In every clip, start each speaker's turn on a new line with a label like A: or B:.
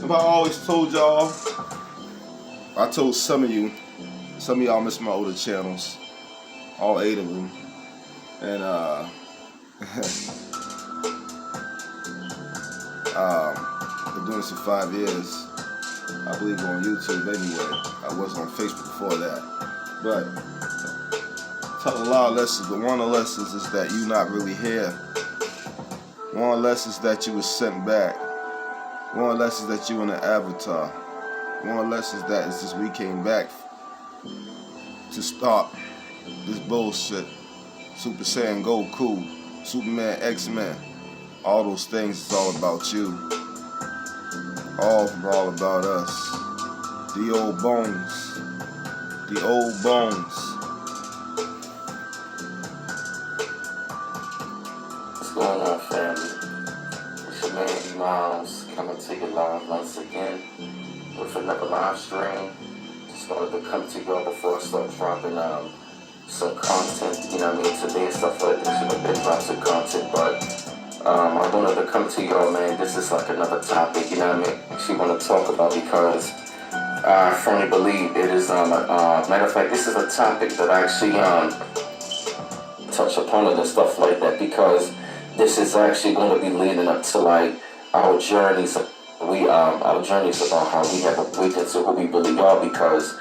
A: If I always told y'all, I told some of y'all miss my older channels, all 8 of them, and been doing this for 5 years. I believe on YouTube anyway. I was on Facebook before that, but taught a lot of lessons. But one of the lessons is that you're not really here. One of the lessons that you was sent back. One of the lessons that you in an avatar. One of the lessons that is just we came back to stop this bullshit. Super Saiyan Goku, Superman, X-Men, all those things. It's all about you. All about us. The old bones. The old bones.
B: What's going on, family? It's your man E-Moms coming to you live once again with another live stream. Just wanted to come to y'all before I start dropping some content, you know what I mean, today and stuff like this. Should have been dropping some content, but I wanted to come to y'all, man. This is like another topic, you know what I mean, she want to talk about, because I firmly believe it is, matter of fact, this is a topic that I actually touch upon it and stuff like that, because this is actually going to be leading up to like our journeys. Our journeys about how we have awakened to who we really are, because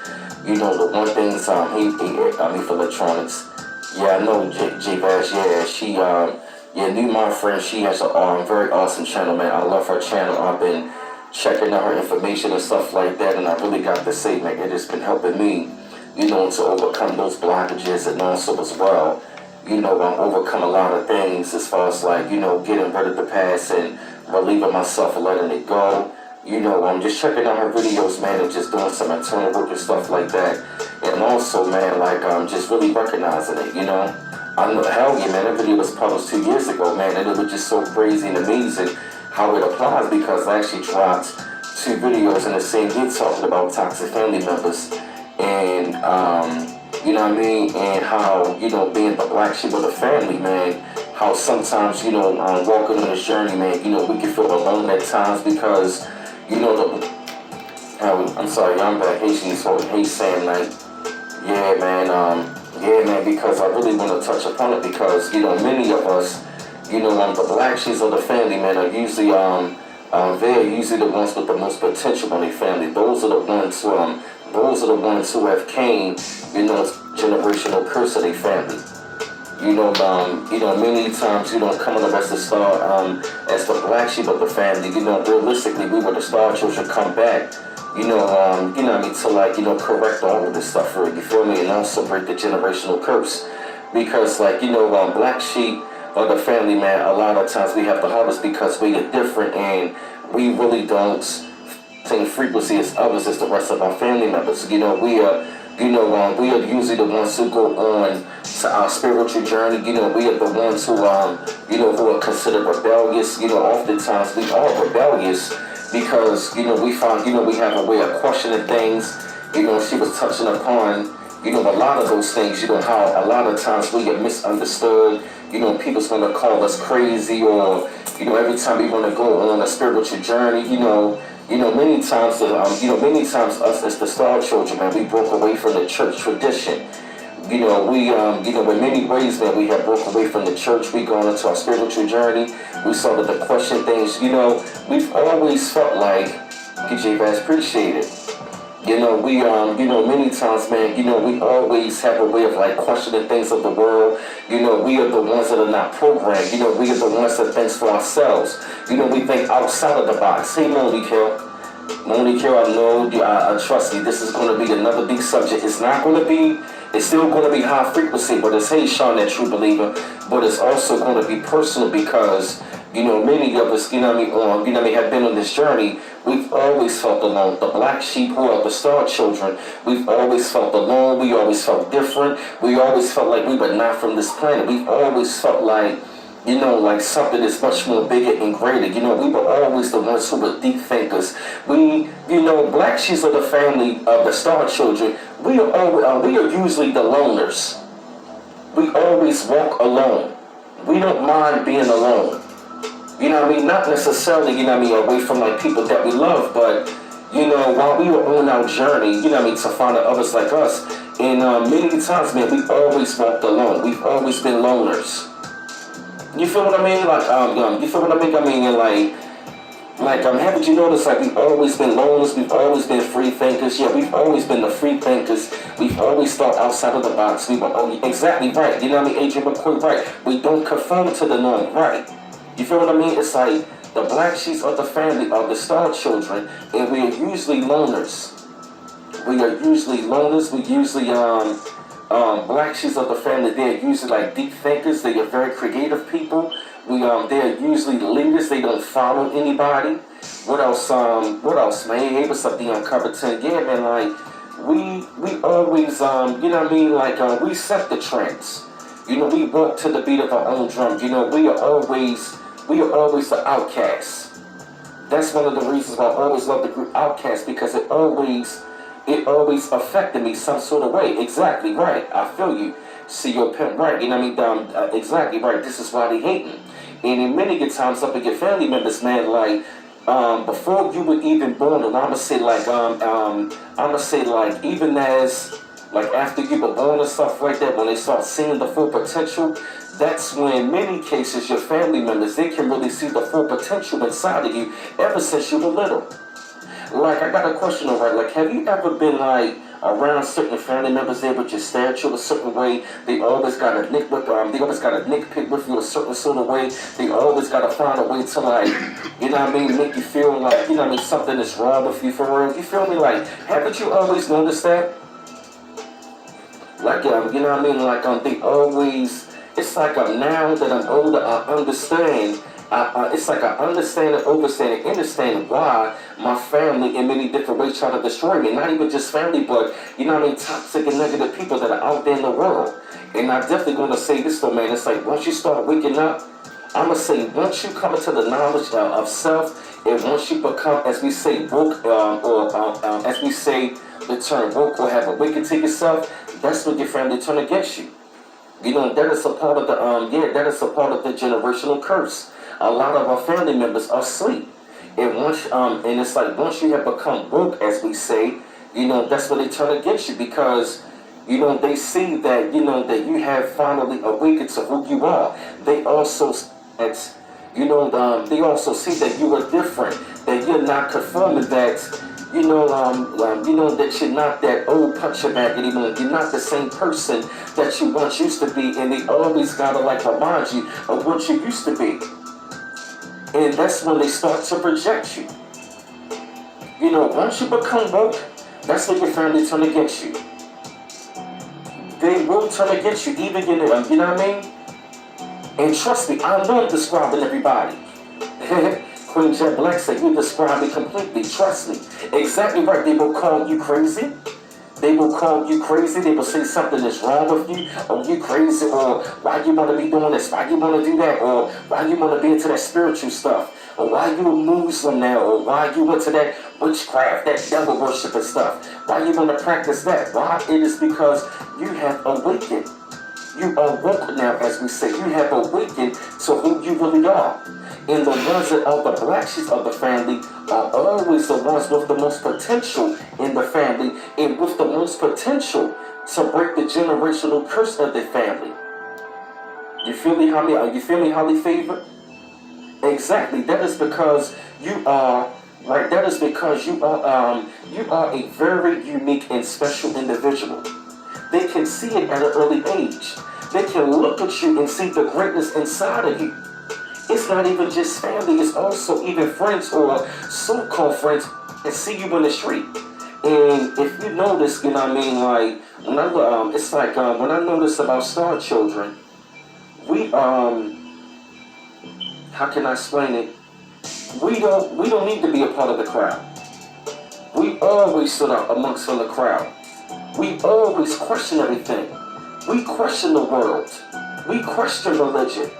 B: you know the one thing for electronics. Yeah, I know J-Bash. Yeah, she knew my friend. She has a very awesome channel, man. I love her channel. I've been checking out her information and stuff like that, and I really got to say, man, it has been helping me, you know, to overcome those blockages, and also as well, you know, overcome a lot of things as far as like, you know, getting rid of the past and relieving myself and letting it go. You know, I'm just checking out her videos, man, and just doing some internal work and stuff like that. And also, man, like, just really recognizing it, you know. I know, hell yeah, man, that video was published 2 years ago, man, and it was just so crazy and amazing how it applies, because I actually dropped 2 videos in the same year talking about toxic family members. And, you know what I mean, and how, you know, being the black sheep of the family, man, how sometimes, you know, walking on this journey, man, you know, we can feel alone at times, because, you know, I'm sorry, I'm back. She's saying like, yeah, man, because I really want to touch upon it, because, you know, many of us, you know, the black sheep of the family, man, are usually, they're usually the ones with the most potential in their family. Those are the ones who have came, you know, generational curse of their family. You know, many times, you know, coming up as the star, as the black sheep of the family, you know, realistically, we were the star children come back, you know what I mean, to like, you know, correct all of this stuff for it, you feel me, and also break the generational curse. Because, like, you know, black sheep of the family, man, a lot of times we have the hardest, because we are different, and we really don't same frequency as others, as the rest of our family members. You know, we are usually the ones who go on to our spiritual journey. You know, we are the ones who, you know, who are considered rebellious. You know, oftentimes we are rebellious because, you know, we find, you know, we have a way of questioning things. You know, she was touching upon, you know, a lot of those things, you know, how a lot of times we get misunderstood. You know, people's going to call us crazy, or, you know, every time we want to go on a spiritual journey, you know, many times us as the star children, man, we broke away from the church tradition. You know, we, in many ways, man, we have broke away from the church. We gone into our spiritual journey. We started to question things. You know, we've always felt like, PJ Bass, appreciate it. You know, we, many times, man, you know, we always have a way of, like, questioning things of the world. You know, we are the ones that are not programmed. You know, we are the ones that think for ourselves. You know, we think outside of the box. Hey, Monique, I know, I trust you, this is going to be another big subject. It's still going to be high frequency, but it's, hey, Sean, that true believer. But it's also going to be personal, because, you know, many of us, have been on this journey. We've always felt alone. The black sheep who are the star children, we've always felt alone. We always felt different. We always felt like we were not from this planet. We've always felt like, you know, like something is much more bigger and greater. You know, we were always the ones who were deep thinkers. We, you know, black sheep of the family of the star children, we are usually the loners. We always walk alone. We don't mind being alone. You know what I mean? Not necessarily, you know what I mean, away from like people that we love, but you know, while we were on our journey, you know what I mean, to find others like us, and many times, man, we've always walked alone. We've always been loners. You feel what I mean? Like, you feel what I mean? I mean, and haven't you noticed, like, we've always been loners, we've always been free thinkers. Yeah, we've always been the free thinkers. We've always thought outside of the box. We were exactly right. You know what I mean? Adrian McCoy, right. We don't conform to the norm, right. You feel what I mean? It's like the black sheets of the family are the star children, and we are usually loners. We are usually loners. We usually, black sheets of the family, they're usually like deep thinkers. They are very creative people. They're usually leaders. They don't follow anybody. What else, man? Hey, what's up, Dion Covington? Yeah, man, like, we always, you know what I mean? Like, we set the trends. You know, we walk to the beat of our own drum. You know, we are always the outcasts. That's one of the reasons why I always love the group Outcast, because it always affected me some sort of way. Exactly right. I feel you. See your pimp right. You know what I mean? Exactly right. This is why they hating. And in many good times up with your family members, man, like, before you were even born, and I'ma say like even as like after you were born and stuff like that, when they start seeing the full potential, that's when in many cases your family members, they can really see the full potential inside of you ever since you were little. Like, I got a question, alright, like, have you ever been like around certain family members there with your statue a certain way? They always got a nick with they always got a nitpick with you a certain sort of way. They always gotta find a way to, like, you know what I mean, make you feel like, you know what I mean, something is wrong with you for real. You feel me? Like, haven't you always noticed that? Like, you know what I mean, like, they always, it's like, now that I'm older, I understand. It's like I understand and understand why my family in many different ways try to destroy me. Not even just family, but, you know what I mean, toxic and negative people that are out there in the world. And I'm definitely going to say this though, man. It's like once you start waking up, I'm going to say once you come into the knowledge of self, and once you become, as we say, woke, as we say the term woke, or have awakened to yourself, that's when your family turn against you. You know, that is a part of that is a part of the generational curse. A lot of our family members are asleep. And and it's like once you have become woke, as we say, you know, that's when they turn against you, because, you know, they see that, you know, that you have finally awakened to who you are. They also they also see that you are different, that you're not conforming, that you know that you're not that old puncher bag anymore. You're not the same person that you once used to be, and they always gotta like remind you of what you used to be. And that's when they start to project you. You know, once you become woke, that's when your family turn against you. They will turn against you, even you know what I mean? And trust me, I know I'm describing everybody. Queen Jet Black said, you describe it completely. Trust me. Exactly right. They will call you crazy. They will call you crazy. They will say something is wrong with you. Or you crazy. Or why you want to be doing this? Why you want to do that? Or why you want to be into that spiritual stuff? Or why you a Muslim now? Or why you went to that witchcraft, that devil worshiping stuff? Why you want to practice that? Why? It is because you have awakened. You are woke now, as we say. You have awakened to who you really are. And the ones that are the black sheep of the family are always the ones with the most potential in the family, and with the most potential to break the generational curse of the family. You feel me, Holly? You feel me, Holly Favor? Exactly. That is because you are right. That is because you are a very unique and special individual. They can see it at an early age. They can look at you and see the greatness inside of you. It's not even just family, it's also even friends or so-called friends that see you in the street. And if you notice, you know what I mean, like, when it's like, when I notice about star children, we, how can I explain it? We don't need to be a part of the crowd. We always stood up amongst the crowd. We always question everything. We question the world. We question religion.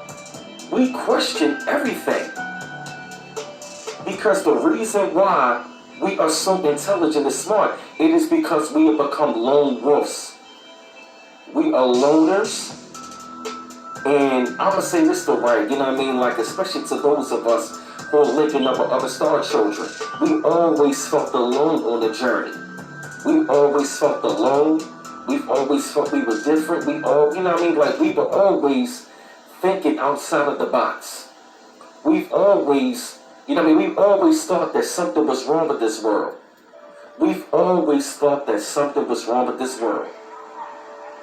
B: We question everything. Because the reason why we are so intelligent and smart, it is because we have become lone wolves. We are loners. And I'm going to say this the right, you know what I mean? Like, especially to those of us who are linking up with other star children. We always felt alone on the journey. We always felt alone. We've always felt we were different. We all, you know what I mean? Like, we were always thinking outside of the box. We've always, you know what I mean? We've always thought that something was wrong with this world. We've always thought that something was wrong with this world.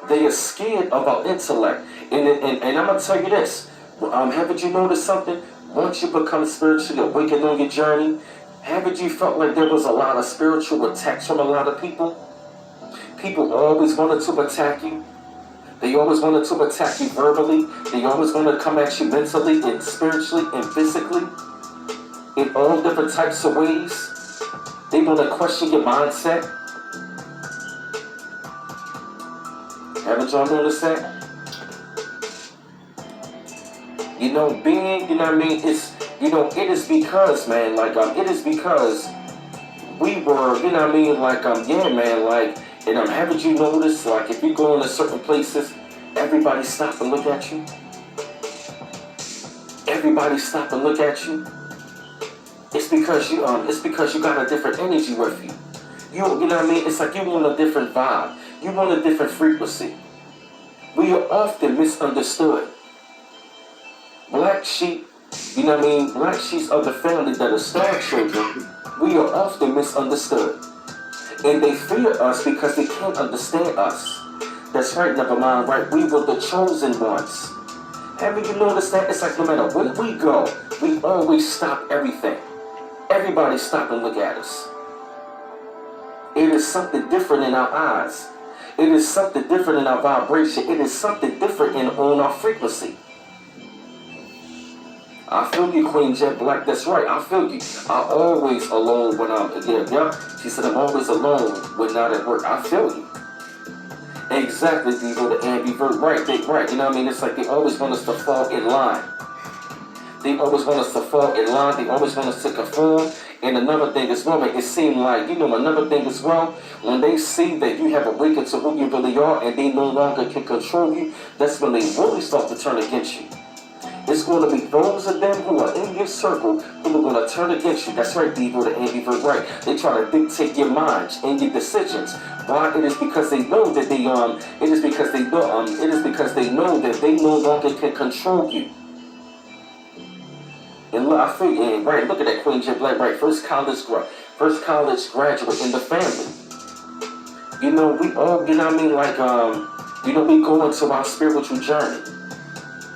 B: They are scared of our intellect. And I'm going to tell you this. Haven't you noticed something? Once you become spiritually awakened on your journey, haven't you felt like there was a lot of spiritual attacks from a lot of people? People always wanted to attack you. They always wanted to attack you verbally. They always want to come at you mentally and spiritually and physically in all different types of ways. They want to question your mindset. Haven't y'all noticed that? You know, being, you know what I mean, it's, you know, it is because, man, like, it is because we were, you know what I mean, like, yeah, man, like, and haven't you noticed, like, if you go into certain places, everybody stop and look at you? Everybody stop and look at you? It's because you got a different energy with you. You know what I mean? It's like you want a different vibe. You want a different frequency. We are often misunderstood. Black sheep, you know what I mean? Black sheep of the family that are star children, we are often misunderstood. And they fear us because they can't understand us. That's right, never mind, right? We were the chosen ones. Haven't you noticed that? It's like no matter where we go, we always stop everything. Everybody stop and look at us. It is something different in our eyes. It is something different in our vibration. It is something different on our frequency. I feel you, Queen Jet Black. That's right. I feel you. I'm always alone when I'm, yeah. She said I'm always alone when not at work. I feel you. Exactly, Devo, the ambivert. Right, right. You know what I mean? It's like they always want us to fall in line. They always want us to fall in line. They always want us to conform. And another thing as well, man, it seems like, you know, another thing as well, when they see that you have awakened to who you really are and they no longer can control you, that's when they really start to turn against you. It's going to be those of them who are in your circle who are going to turn against you. That's right, Devo, the ambivert, right. They try to dictate your minds and your decisions. Why? It is because they know that it is because they know that they no longer can control you. And look, I feel you, right, look at that Queen Jet Black, right, first college graduate in the family. You know, we all, you know what I mean, like, you know, we go into our spiritual journey.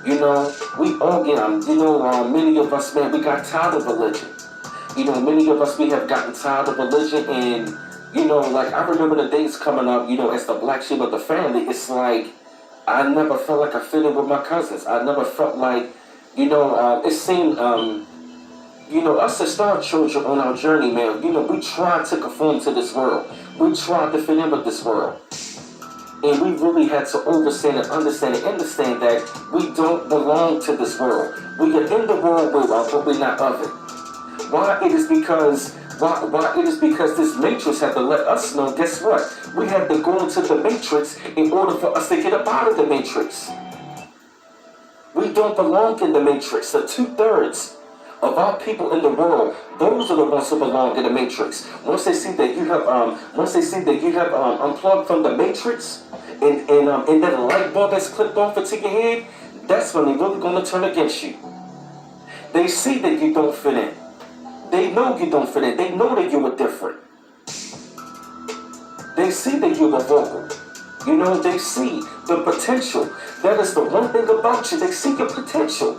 B: You know, we all get, many of us, man, we got tired of religion. You know, many of us, we have gotten tired of religion. And, you know, like, I remember the days coming up, you know, as the black sheep of the family, it's like, I never felt like I fit in with my cousins. I never felt like, you know, it seemed, you know, us as star children on our journey, man, you know, we tried to conform to this world. We tried to fit in with this world. And we really had to understand that we don't belong to this world. We are in the world, but we're not of it. Why? It is because this matrix had to let us know, guess what? We had to go into the matrix in order for us to get up out of the matrix. We don't belong in the matrix. So 2/3 of our people in the world, those are the ones who belong in the matrix. Once they see that you have unplugged from the matrix, and that light bulb has clipped off into your head, that's when they're really going to turn against you. They see that you don't fit in. They know you don't fit in. They know that you were different. They see that you were vocal. You know, they see the potential. That is the one thing about you. They see your potential.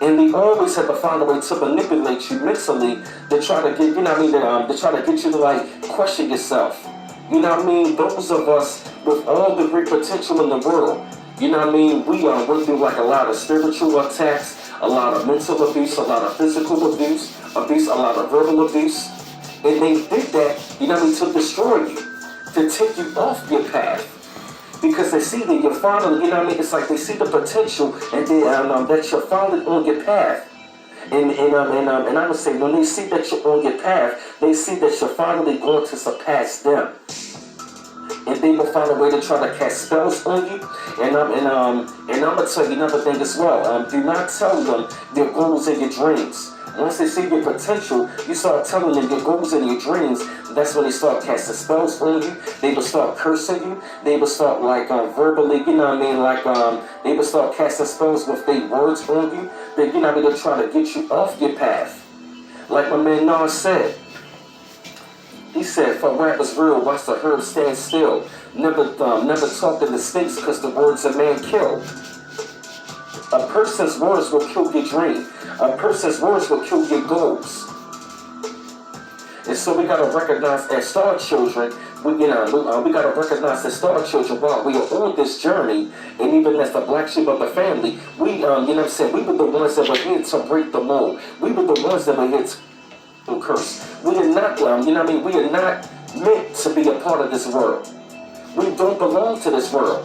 B: And they always have to find a way to manipulate you mentally to try to get, you know what I mean, to try to get you to, like, question yourself. You know what I mean? Those of us with all the great potential in the world, you know what I mean? We went through, like, a lot of spiritual attacks, a lot of mental abuse, a lot of physical abuse, a lot of verbal abuse. And they did that, you know what I mean, to destroy you, to take you off your path. Because they see that you're finally, you know what I mean? It's like they see the potential and they, that you're finally on your path. And I would say when they see that you're on your path, they see that you're finally going to surpass them. and they will find a way to try to cast spells on you. And I'm gonna tell you another thing as well. Do not tell them your goals and your dreams. Once they see your potential, you start telling them your goals and your dreams. That's when they start casting spells on you. They will start cursing you. They will start verbally, you know what I mean? They will start casting spells with their words on you. They, you know what I mean? They're trying to get you off your path. Like my man Nas said. He said, "For rap is real, watch the herbs stand still. Never talk to the snakes, because the words of man kill. A person's words will kill your dream. A person's words will kill your goals." And so we gotta recognize as star children, we gotta recognize as star children while we are on this journey, and even as the black sheep of the family, we, you know what I'm saying, we were the ones that were here to break the mold. We were the ones that were here to curse. We are not, you know what I mean, we are not meant to be a part of this world. We don't belong to this world.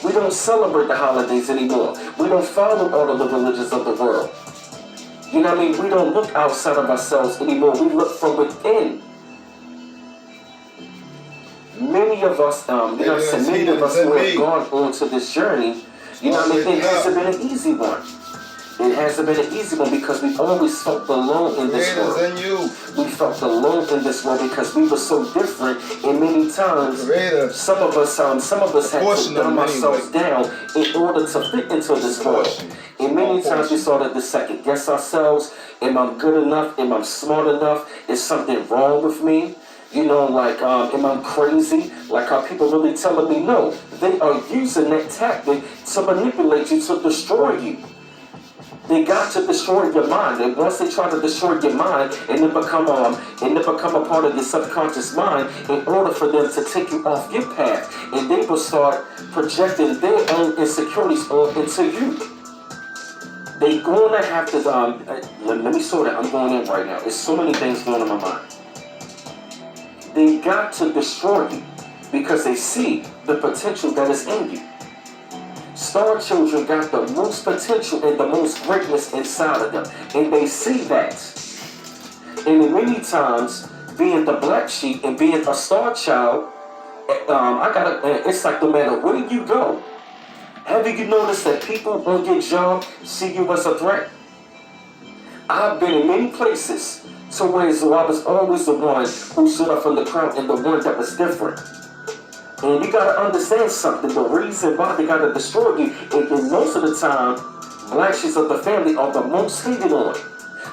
B: We don't celebrate the holidays anymore. We don't follow all of the religions of the world. You know what I mean? We don't look outside of ourselves anymore. We look from within. Many of us, you know what I'm saying, many of us who have gone on to this journey, you know what I mean, it hasn't been an easy one. It hasn't been an easy one because we've always felt alone in this world. We felt alone in this world because we were so different, and many times some of us had to dumb ourselves down in order to fit into this world. And many times we started to second guess ourselves. Am I good enough? Am I smart enough? Is something wrong with me? You know, am I crazy? Like how people really telling me no. They are using that tactic to manipulate you, to destroy you. They got to destroy your mind, and once they try to destroy your mind, and it become a part of your subconscious mind, in order for them to take you off your path, and they will start projecting their own insecurities into you. They gonna have to. Let me sort that. I'm going in right now. There's so many things going on in my mind. They got to destroy you because they see the potential that is in you. Star children got the most potential and the most greatness inside of them, and they see that. And many times, being the black sheep and being a star child, it's like no matter where you go, have you noticed that people on your job see you as a threat? I've been in many places to where I was always the one who stood up from the crowd and the one that was different. And you gotta understand something. The reason why they gotta destroy you, and most of the time, black sheep of the family are the most hated on.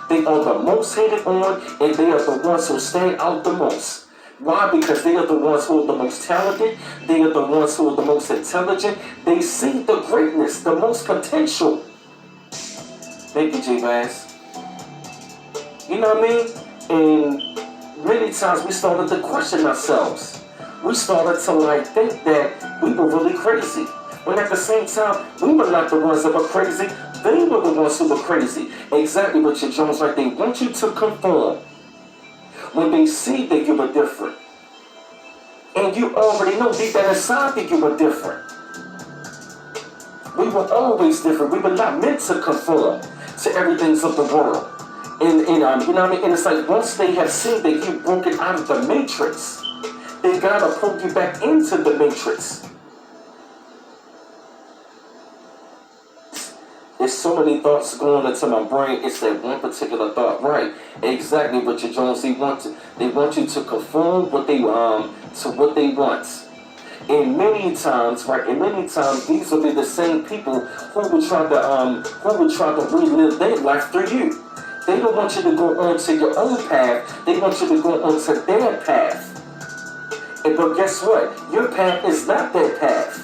B: They are the most hated on, and they are the ones who stand out the most. Why? Because they are the ones who are the most talented. They are the ones who are the most intelligent. They see the greatness, the most potential. Thank you, J-Bass. You know what I mean? And many times we started to question ourselves. We started to think that we were really crazy. When at the same time, we were not the ones that were crazy. They were the ones who were crazy. Exactly, Richard Jones, right? They want you to conform. When they see that you were different. And you already know deep down inside that you were different. We were always different. We were not meant to conform to everything of the world. And you know what I mean? And it's like once they have seen that you've broken out of the matrix, they gotta pull you back into the matrix. There's so many thoughts going into my brain. It's that one particular thought, right? Exactly, Richard Jones. They want you to conform what they to what they want. And many times, right? And many times, these will be the same people who will try to relive their life through you. They don't want you to go onto your own path. They want you to go onto their path. But guess what? Your path is not their path.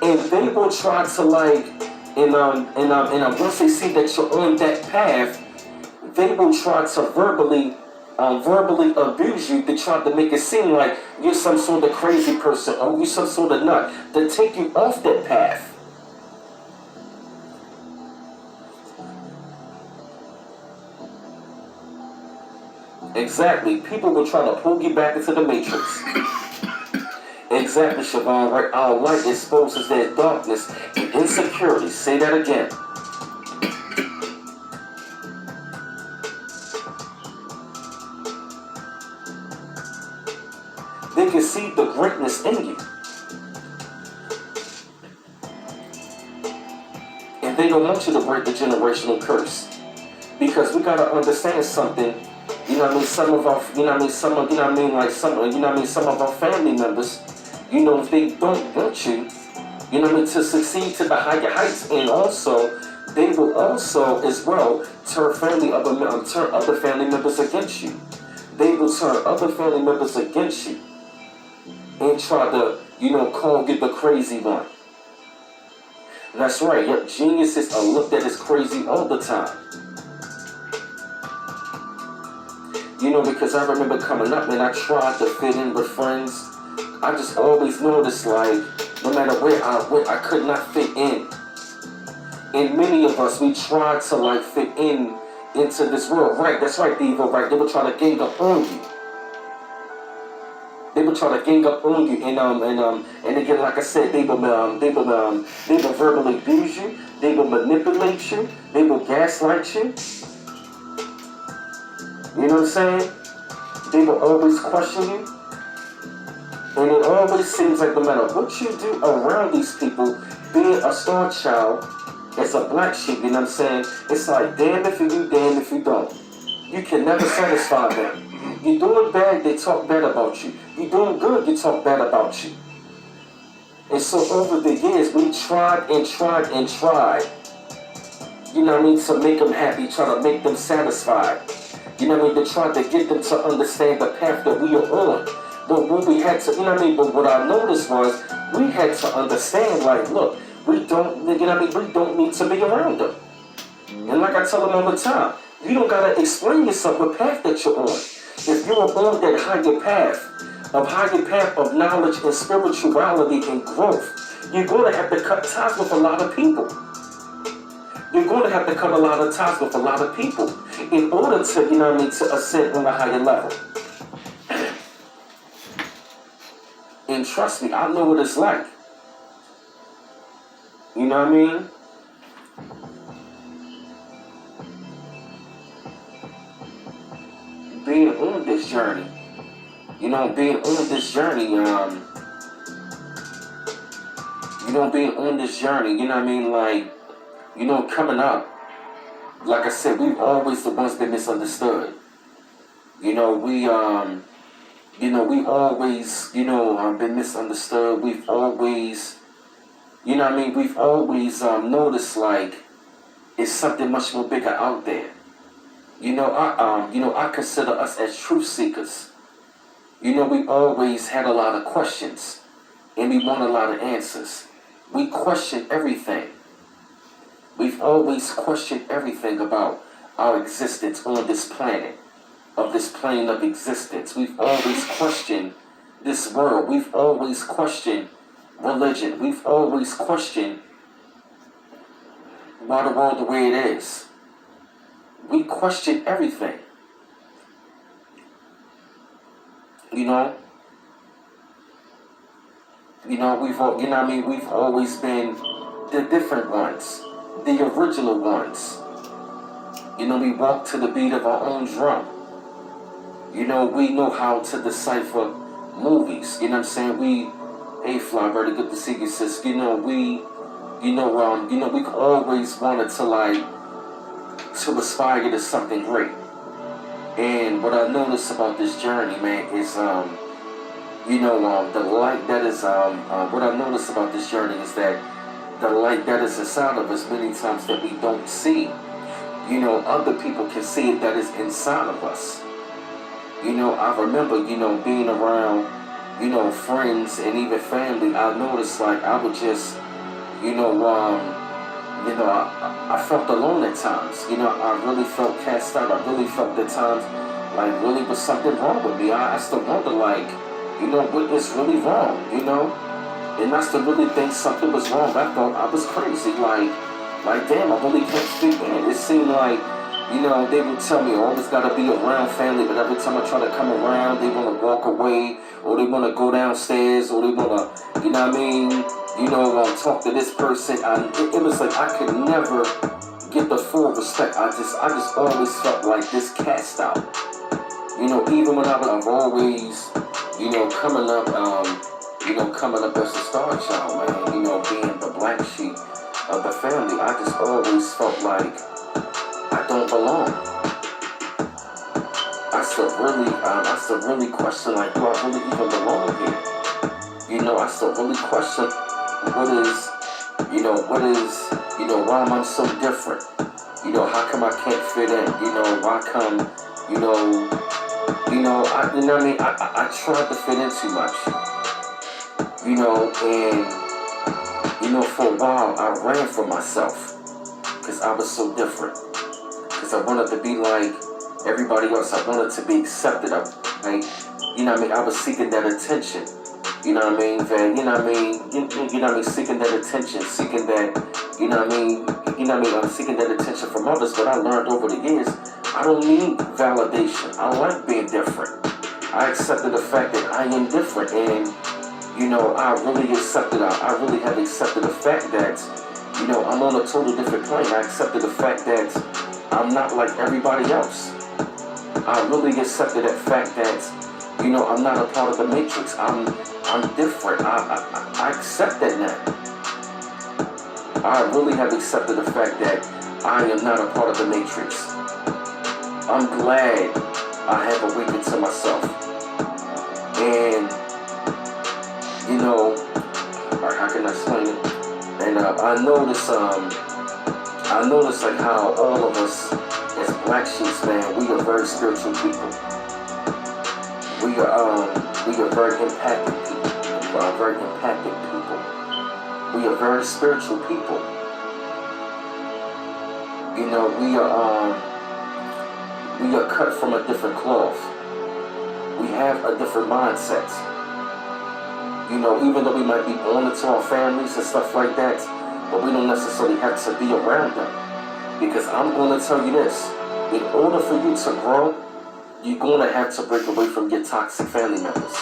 B: And they will try to once they see that you're on that path, they will try to verbally abuse you to try to make it seem like you're some sort of crazy person or you're some sort of nut to take you off that path. Exactly. People will try to pull you back into the matrix. Exactly, Siobhan, right? Our light exposes their darkness and insecurity. Say that again. They're can see the greatness in you. And they don't want you to break the generational curse. Because we gotta understand something. You know what I mean? Some of our, you know what I mean? Some of, you know what I mean? Like some, you know what I mean? Some of our family members, you know, if they don't want you, you know what I mean, to succeed to the higher heights, and also they will also as well turn other family members against you. They will turn other family members against you and try to, you know, call you the crazy one. That's right. Your geniuses are looked at as crazy all the time. You know, because I remember coming up and I tried to fit in with friends. I just always noticed, like, no matter where I went, I could not fit in. And many of us, we tried to, like, fit into this world. Right, that's right, Devo, right. They would try to gang up on you. They would try to gang up on you, and again, like I said, they will verbally abuse you. They will manipulate you. They will gaslight you. You know what I'm saying? They will always question you. And it always seems like no matter what you do around these people, being a star child, as a black sheep, you know what I'm saying? It's like, damn if you do, damn if you don't. You can never satisfy them. You're doing bad, they talk bad about you. You're doing good, they talk bad about you. And so over the years, we tried and tried and tried, you know what I mean, to make them happy, try to make them satisfied. You know what I mean, to try to get them to understand the path that we are on. But what we had to, you know what I mean, but what I noticed was, we had to understand, like, look, we don't, you know what I mean, we don't need to be around them. And like I tell them all the time, you don't gotta explain yourself what path that you're on. If you're on that higher path of knowledge and spirituality and growth, you're gonna have to cut ties with a lot of people. You're going to have to cut a lot of ties with a lot of people in order to, you know what I mean, to ascend on a higher level. And trust me, I know what it's like. You know what I mean? Being on this journey, you know, being on this journey, you know, I mean, like, you know, coming up, like I said, we've always the ones been misunderstood. You know, we always, been misunderstood. We've always, you know what I mean, we've always noticed, like, it's something much more bigger out there. You know, I consider us as truth seekers. You know, we always had a lot of questions, and we want a lot of answers. We question everything. We've always questioned everything about our existence on this planet, of this plane of existence. We've always questioned this world. We've always questioned religion. We've always questioned why the world the way it is. We question everything. We've always been the different ones, the original ones. You know, we walk to the beat of our own drum. You know, we know how to decipher movies. You know what I'm saying? Hey Fly, very good to see you, sis. We always wanted to aspire to something great. And what I noticed about this journey, man, is the light that is what I noticed about this journey is that the light that is inside of us many times that we don't see. You know, other people can see it that is inside of us. You know, I remember, being around, friends and even family. I noticed, like, I would just, I felt alone at times. You know, I really felt cast out. I really felt at times like really was something wrong with me. I still wonder, like, what is really wrong, And I still really think something was wrong. I thought I was crazy. Like damn, I really can't fit in. It seemed like, they would tell me, always gotta be around family, but every time I try to come around, they wanna walk away, or they wanna go downstairs, or they wanna, talk to this person. It was like I could never get the full respect. I just always felt like this cast out. Even when I've always, coming up as a star child, man, being the black sheep of the family, I just always felt like I don't belong. I still really question, like, do I really even belong here? I still really question why am I so different? How come I can't fit in? Why come, I tried to fit in too much, and, for a while I ran for myself because I was so different. Because I wanted to be like everybody else. I wanted to be accepted. I was seeking that attention. Seeking that attention, seeking that, I'm seeking that attention from others. But I learned over the years, I don't need validation. I like being different. I accepted the fact that I am different, and I really have accepted the fact that, I'm on a totally different plane. I accepted the fact that I'm not like everybody else. I really accepted that fact that, I'm not a part of the matrix. I'm different. I accept that now. I really have accepted the fact that I am not a part of the matrix. I'm glad I have awakened to myself. And, how can I explain it? And I notice like how all of us as black sheep, man, we are very spiritual people. We are very impacted people. We are very spiritual people. We are cut from a different cloth. We have a different mindset. Even though we might be born into our families and stuff like that, but we don't necessarily have to be around them. Because I'm going to tell you this, in order for you to grow, you're going to have to break away from your toxic family members.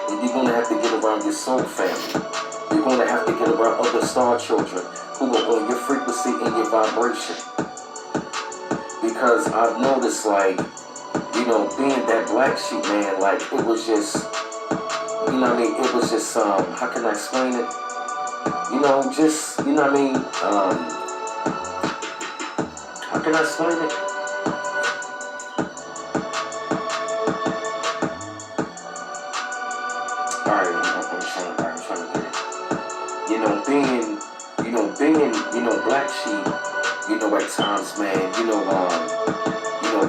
B: And you're going to have to get around your soul family. You're going to have to get around other star children who are on your frequency and your vibration. Because I've noticed, like, being that black sheep, man, like, it was just, it was just, how can I explain it? How can I explain it? Alright, I'm trying to get it. Being black sheep, at times, man,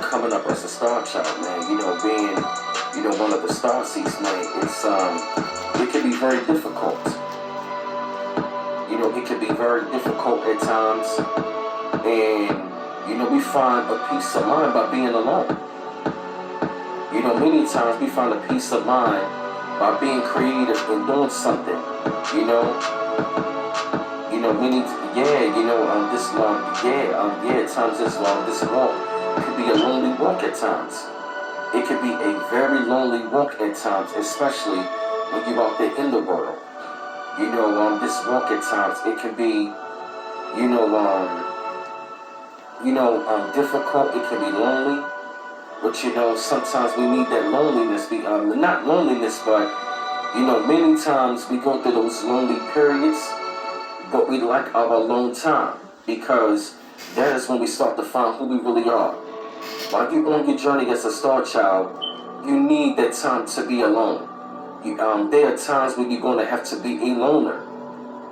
B: coming up as a star child, man, being, one of the star seeds, man, it can be very difficult. It can be very difficult at times, and, we find a peace of mind by being alone. Many times we find a peace of mind by being creative and doing something, at times this walk could be a lonely walk at times. It could be a very lonely walk at times, especially when you're out there in the world. This walk at times, it can be, difficult, it can be lonely, but sometimes we need that loneliness, not loneliness, but, many times we go through those lonely periods, but we like our alone time, because that is when we start to find who we really are. While you're on your journey as a star child, you need that time to be alone. There are times when you're going to have to be a loner,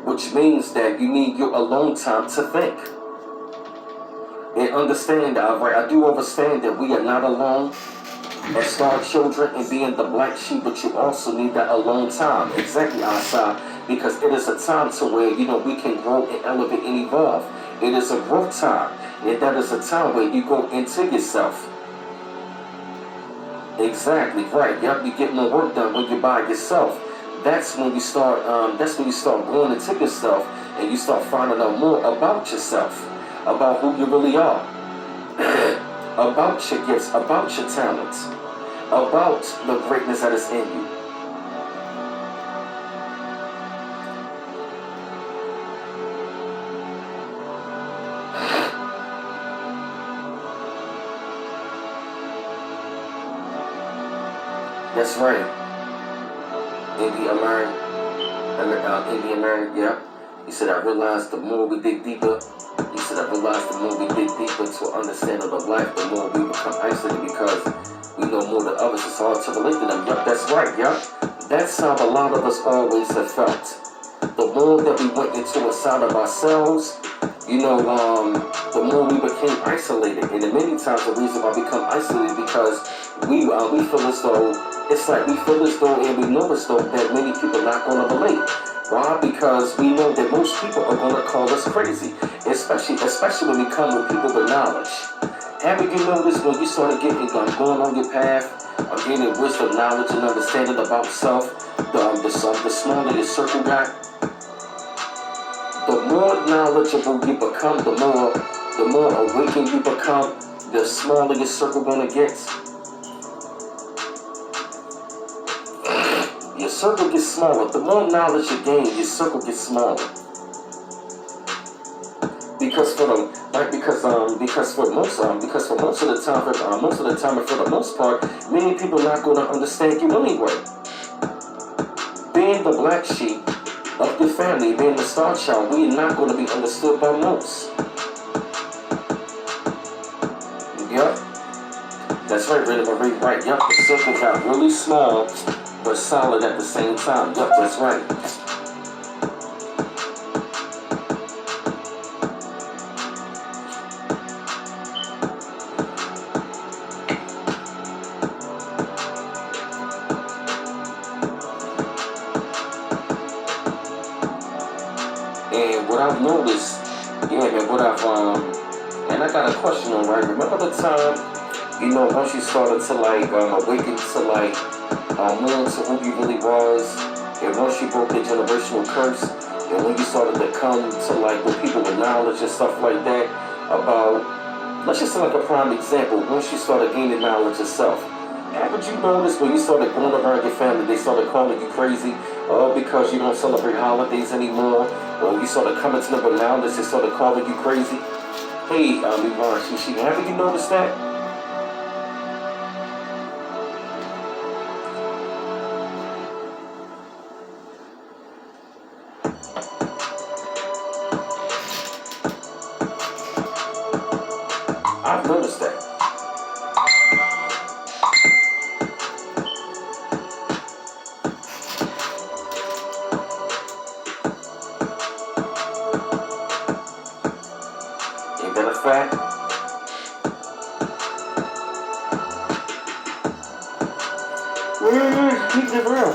B: which means that you need your alone time to think. And understand, I do understand that we are not alone as star children and being the black sheep, but you also need that alone time. Exactly, Asa, because it is a time to where, we can grow and elevate and evolve. It is a growth time, and that is a time where you go into yourself. Exactly, right. You'll be getting the work done when you're by yourself. That's when you start going into yourself, and you start finding out more about yourself, about who you really are, about your gifts, about your talents, about the greatness that is in you. That's right. Indian man, yeah. He said, I realized the more we dig deeper, he said, I realized the more we dig deeper to understand of life, the more we become isolated because we know more than others. It's hard to relate to them. Yup, that's right, yup. That's how a lot of us always have felt. The more that we went into a side of ourselves, the more we became isolated. And many times the reason why we become isolated because we feel as though, it's like we feel as though and we know as though that many people are not going to relate. Why? Because we know that most people are going to call us crazy, especially when we come with people with knowledge. Haven't you noticed when you started going on your path, gaining wisdom, knowledge, and understanding about self, the smaller your circle got? The more knowledgeable you become, the more awakened you become, the smaller your circle gonna get. Your circle gets smaller. The more knowledge you gain, your circle gets smaller. Because for most of the time, and for the most part, many people are not gonna understand you anyway. Being the black sheep of the family, being the star child, we are not going to be understood by most. Yup. That's right, Rita Marie, right. Yup, the circle got really small, but solid at the same time. Yup, that's right. And what I've noticed, and I got a question on, right? Remember the time, once you started to awaken to more to who you really was, and once you broke the generational curse, and when you started to come to with people with knowledge and stuff like that about, let's just say a prime example, once you started gaining knowledge yourself. Haven't you noticed when you started going around your family, they started calling you crazy because you don't celebrate holidays anymore, or you started coming to them with knowledge, they started calling you crazy? Hey, Yvonne, haven't you noticed that? I've noticed that. Ain't that a fact? Keep it real.